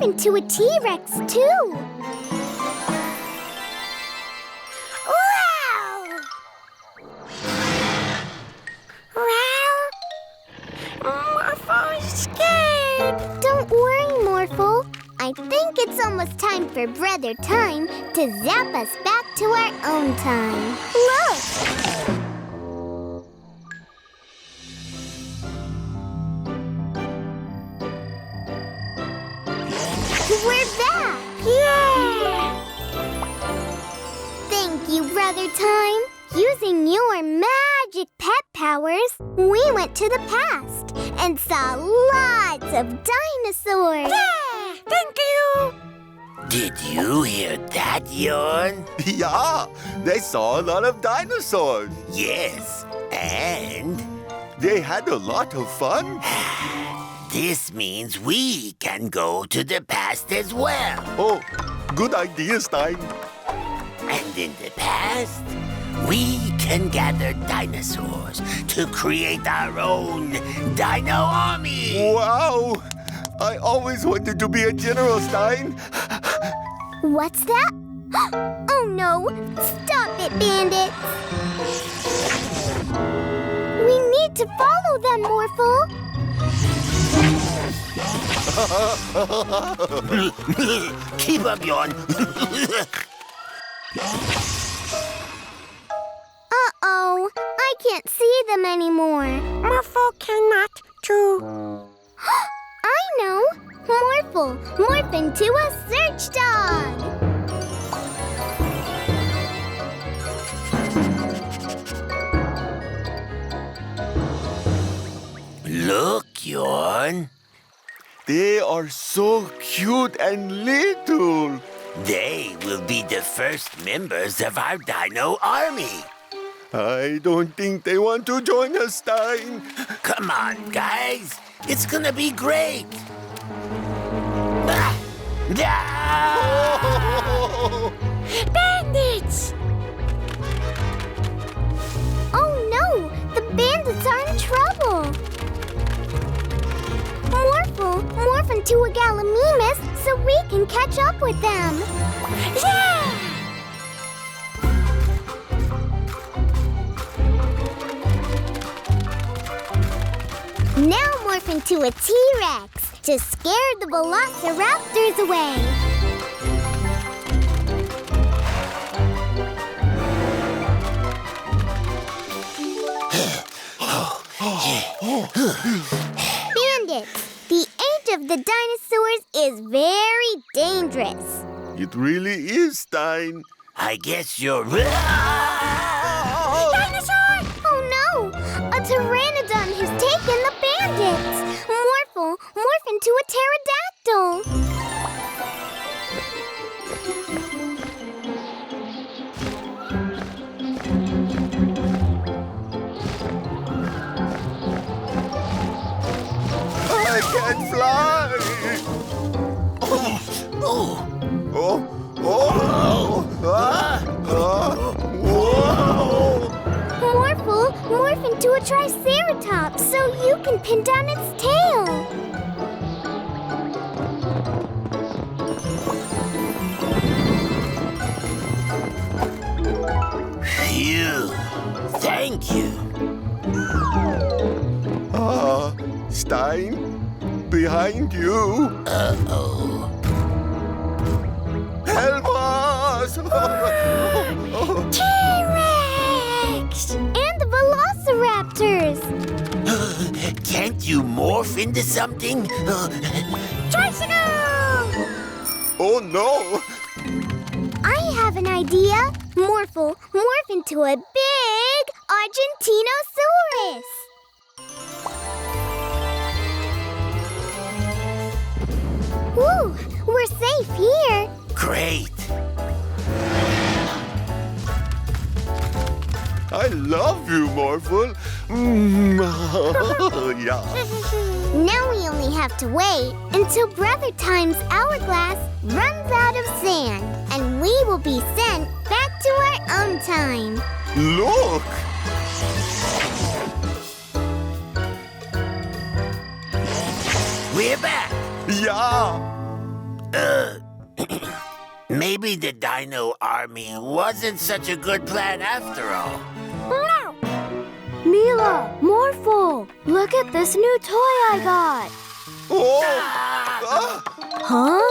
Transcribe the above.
into a T-Rex, too. Wow! Well, Morphle is scared. Don't worry, Morphle. I think it's almost time for Brother Time to zap us back to our own time. Look! We're back! Yeah! Thank you, Brother Time. Using your magic pet powers, we went to the past and saw lots of dinosaurs. Yeah! Thank you! Did you hear that, Yarn? Yeah, they saw a lot of dinosaurs. Yes, and They had a lot of fun. this means we can go to the past as well. Oh, good idea, Stein. And in the past, we can gather dinosaurs to create our own dino army. Wow! I always wanted to be a general, Stein. What's that? Oh no! Stop it, Bandits! We need to follow them, Morphle. Keep up, Yarn. Uh-oh, I can't see them anymore. Morphle cannot too. I know! Morphle, morph into a search dog! Look, Yarn. They are so cute and little. They will be the first members of our dino army. I don't think they want to join us, Stein. Come on, guys. It's gonna be great. Ah! Ah! Bandits! Oh no! The bandits are in trouble! Morphle, morph into a gallimimus so we can catch up with them! Yeah! Now morph into a T-Rex to scare the velociraptors away! Bandits, the age of the dinosaurs is very dangerous. It really is, Stein. I guess you're... Dinosaur! Oh no! A pteranodon has taken the bandits! Morphle, morph into a pterodactyl! I can fly. Oh! Oh, oh, ah, whoa. Morphle, morph into a triceratops so you can pin down its tail! Phew! Thank you. Stein, behind you. Uh-oh. Help us! T-Rex! And the velociraptors! Can't you morph into something? Tricycle! Oh no! I have an idea! Morphle, morph into a big Argentinosaurus! Woo! We're safe here! Great. I love you, Morphle. Yeah. Now we only have to wait until Brother Time's hourglass runs out of sand, and we will be sent back to our own time. Look! We're back. Yeah. Maybe the Dino Army wasn't such a good plan after all. No. Mila, Morphle, look at this new toy I got. Oh! Huh?